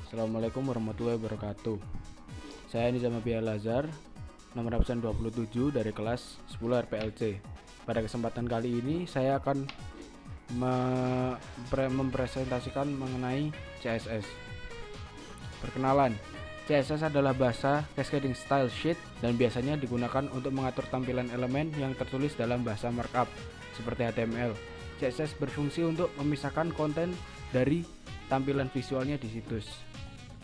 Assalamualaikum warahmatullahi wabarakatuh. Saya Nizam Abi Al-Azhar, nomor absen 27 dari kelas 10 RPLC. Pada kesempatan kali ini saya akan mempresentasikan mengenai CSS. Perkenalan, CSS adalah bahasa Cascading Style Sheet dan biasanya digunakan untuk mengatur tampilan elemen yang tertulis dalam bahasa markup seperti HTML. CSS berfungsi untuk memisahkan konten dari tampilan visualnya di situs.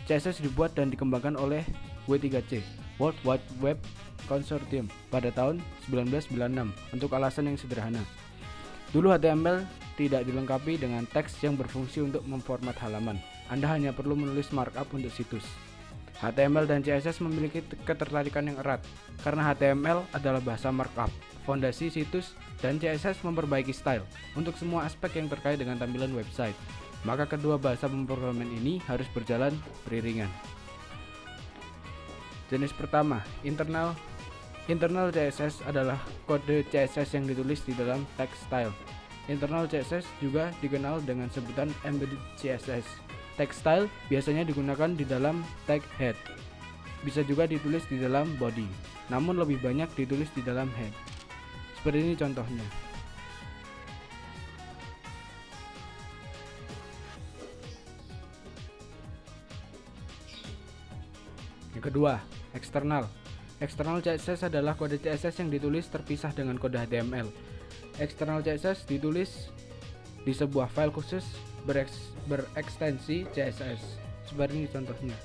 CSS dibuat dan dikembangkan oleh W3C, World Wide Web Consortium, pada tahun 1996 untuk alasan yang sederhana. Dulu HTML tidak dilengkapi dengan teks yang berfungsi untuk memformat halaman. Anda hanya perlu menulis markup untuk situs. HTML dan CSS memiliki ketertarikan yang erat karena HTML adalah bahasa markup, fondasi situs, dan CSS memperbaiki style untuk semua aspek yang terkait dengan tampilan website. Maka kedua bahasa pemrograman ini harus berjalan beriringan. Jenis pertama, internal CSS adalah kode CSS yang ditulis di dalam text style. Internal CSS juga dikenal dengan sebutan embedded CSS. Text style biasanya digunakan di dalam tag head. Bisa juga ditulis di dalam body, namun lebih banyak ditulis di dalam head. Seperti ini contohnya. Yang kedua, eksternal. Eksternal CSS adalah kode CSS yang ditulis terpisah dengan kode HTML. Eksternal CSS ditulis di sebuah file khusus berekstensi CSS. Seperti ini contohnya.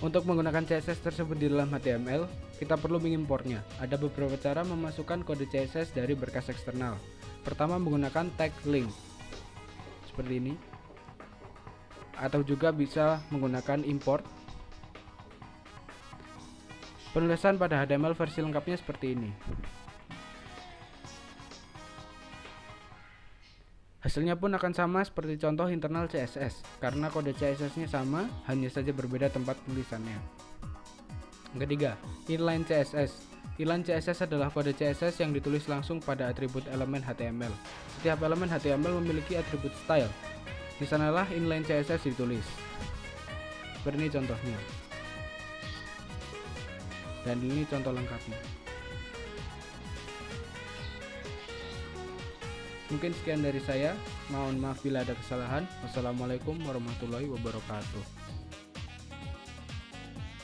Untuk menggunakan CSS tersebut di dalam HTML, kita perlu mengimportnya. Ada beberapa cara memasukkan kode CSS dari berkas eksternal. Pertama, menggunakan tag link. Seperti ini. Atau juga bisa menggunakan import. Penulisan pada HTML versi lengkapnya seperti ini. Hasilnya pun akan sama seperti contoh internal CSS karena kode CSS-nya sama, hanya saja berbeda tempat tulisannya. Yang ketiga, inline CSS. Inline CSS adalah kode CSS yang ditulis langsung pada atribut elemen HTML. Setiap elemen HTML memiliki atribut style. Di sanalah inline CSS ditulis. Seperti ini contohnya. Dan ini contoh lengkapnya. Mungkin sekian dari saya. Mohon maaf bila ada kesalahan. Wassalamualaikum warahmatullahi wabarakatuh.